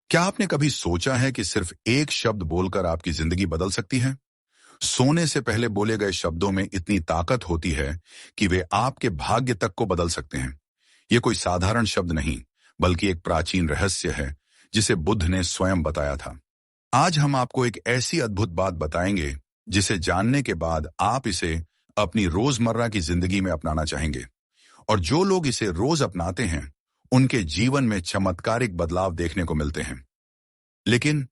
क्या आपने कभी सोचा है कि सिर्फ एक शब्द बोलकर आपकी जिंदगी बदल सकती है? सोने से पहले बोले गए शब्दों में इतनी ताकत होती है कि वे आपके भाग्य तक को बदल सकते हैं। ये कोई साधारण शब्द नहीं, बल्कि एक प्राचीन रहस्य है जिसे बुद्ध ने स्वयं बताया था। आज हम आपको एक ऐसी अद्भुत बात बताएंगे जिसे जानने के बाद आप इसे अपनी रोजमर्रा की जिंदगी में अपनाना चाहेंगे। और जो लोग इसे रोज अपनाते हैं, उनके जीवन में चमत्कारिक बदलाव देखने को मिलते हैं। लेकिन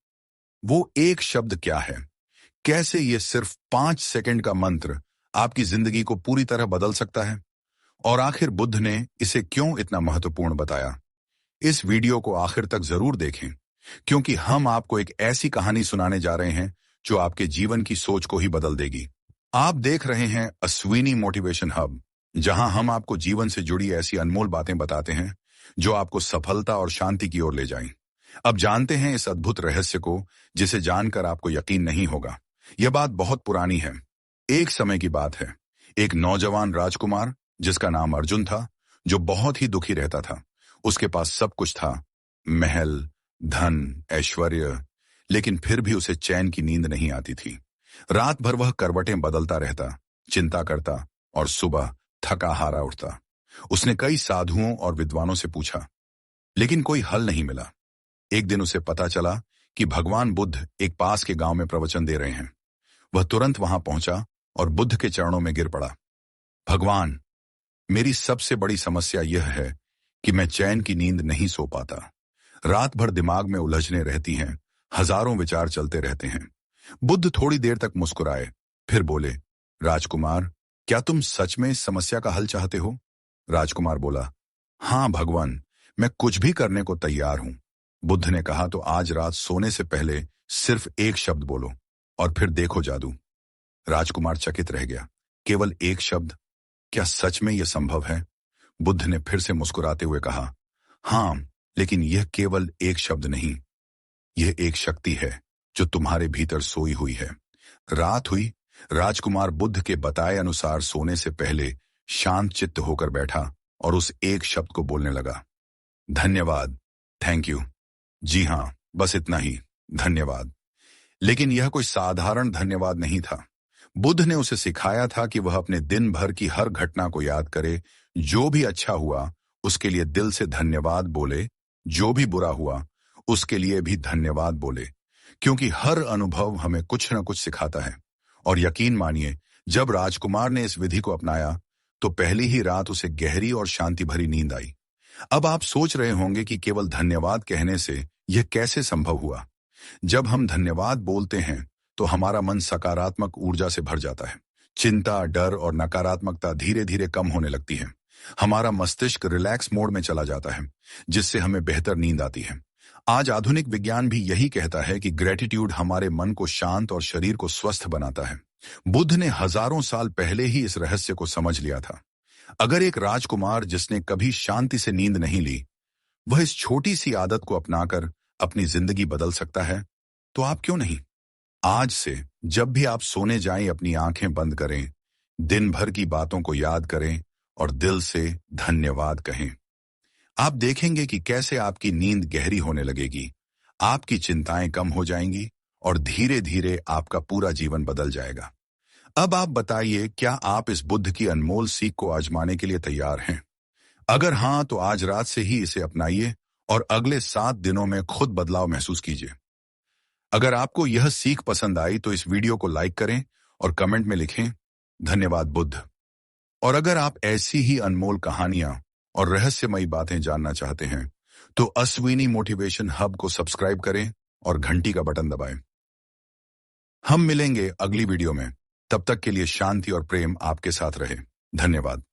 वो एक शब्द क्या है? कैसे ये सिर्फ 5 सेकंड का मंत्र आपकी जिंदगी को पूरी तरह बदल सकता है? और आखिर बुद्ध ने इसे क्यों इतना महत्वपूर्ण बताया? इस वीडियो को आखिर तक जरूर देखें, क्योंकि हम आपको एक ऐसी कहानी सुनाने जा रहे हैं जो आपके जीवन की सोच को ही बदल देगी। आप देख रहे हैं अश्विनी मोटिवेशन हब, जहां हम आपको जीवन से जुड़ी ऐसी अनमोल बातें बताते हैं जो आपको सफलता और शांति की ओर ले जाएं। अब जानते हैं इस अद्भुत रहस्य को, जिसे जानकर आपको यकीन नहीं होगा। यह बात बहुत पुरानी है। एक समय की बात है। एक नौजवान राजकुमार, जिसका नाम अर्जुन था, जो बहुत ही दुखी रहता था। उसके पास सब कुछ था, महल, धन, ऐश्वर्य, लेकिन फिर भी उसे चैन की नींद नहीं आती थी। रात भर वह करवटें बदलता रहता, चिंता करता और सुबह थका हारा उठता। उसने कई साधुओं और विद्वानों से पूछा, लेकिन कोई हल नहीं मिला। एक दिन उसे पता चला कि भगवान बुद्ध एक पास के गांव में प्रवचन दे रहे हैं। वह तुरंत वहां पहुंचा और बुद्ध के चरणों में गिर पड़ा। भगवान, मेरी सबसे बड़ी समस्या यह है कि मैं चैन की नींद नहीं सो पाता। रात भर दिमाग में उलझने रहती हैं, हजारों विचार चलते रहते हैं। बुद्ध थोड़ी देर तक मुस्कुराए, फिर बोले, राजकुमार, क्या तुम सच में इस समस्या का हल चाहते हो? राजकुमार बोला, हाँ भगवान, मैं कुछ भी करने को तैयार हूं। बुद्ध ने कहा, तो आज रात सोने से पहले सिर्फ एक शब्द बोलो और फिर देखो जादू। राजकुमार चकित रह गया। केवल एक शब्द? क्या सच में यह संभव है? बुद्ध ने फिर से मुस्कुराते हुए कहा, हाँ, लेकिन यह केवल एक शब्द नहीं, यह एक शक्ति है जो तुम्हारे भीतर सोई हुई है। रात हुई। राजकुमार बुद्ध के बताए अनुसार सोने से पहले शांत चित्त होकर बैठा और उस एक शब्द को बोलने लगा, धन्यवाद, थैंक यू। जी हाँ, बस इतना ही, धन्यवाद। लेकिन यह कोई साधारण धन्यवाद नहीं था। बुद्ध ने उसे सिखाया था कि वह अपने दिन भर की हर घटना को याद करे। जो भी अच्छा हुआ उसके लिए दिल से धन्यवाद बोले, जो भी बुरा हुआ उसके लिए भी धन्यवाद बोले, क्योंकि हर अनुभव हमें कुछ न कुछ सिखाता है। और यकीन मानिए, जब राजकुमार ने इस विधि को अपनाया तो पहली ही रात उसे गहरी और शांति भरी नींद आई। अब आप सोच रहे होंगे कि केवल धन्यवाद कहने से यह कैसे संभव हुआ। जब हम धन्यवाद बोलते हैं तो हमारा मन सकारात्मक ऊर्जा से भर जाता है। चिंता, डर और नकारात्मकता धीरे धीरे कम होने लगती है। हमारा मस्तिष्क रिलैक्स मोड में चला जाता है, जिससे हमें बेहतर नींद आती है। आज आधुनिक विज्ञान भी यही कहता है कि ग्रेटिट्यूड हमारे मन को शांत और शरीर को स्वस्थ बनाता है। बुद्ध ने हजारों साल पहले ही इस रहस्य को समझ लिया था। अगर एक राजकुमार जिसने कभी शांति से नींद नहीं ली, वह इस छोटी सी आदत को अपनाकर अपनी जिंदगी बदल सकता है, तो आप क्यों नहीं? आज से जब भी आप सोने जाएं, अपनी आंखें बंद करें, दिन भर की बातों को याद करें और दिल से धन्यवाद कहें। आप देखेंगे कि कैसे आपकी नींद गहरी होने लगेगी, आपकी चिंताएं कम हो जाएंगी और धीरे धीरे आपका पूरा जीवन बदल जाएगा। अब आप बताइए, क्या आप इस बुद्ध की अनमोल सीख को आजमाने के लिए तैयार हैं? अगर हाँ, तो आज रात से ही इसे अपनाइए और अगले 7 दिनों में खुद बदलाव महसूस कीजिए। अगर आपको यह सीख पसंद आई तो इस वीडियो को लाइक करें और कमेंट में लिखें, धन्यवाद बुद्ध। और अगर आप ऐसी ही अनमोल कहानियां और रहस्यमयी बातें जानना चाहते हैं तो अश्विनी मोटिवेशन हब को सब्सक्राइब करें और घंटी का बटन दबाएं। हम मिलेंगे अगली वीडियो में। तब तक के लिए शांति और प्रेम आपके साथ रहे। धन्यवाद।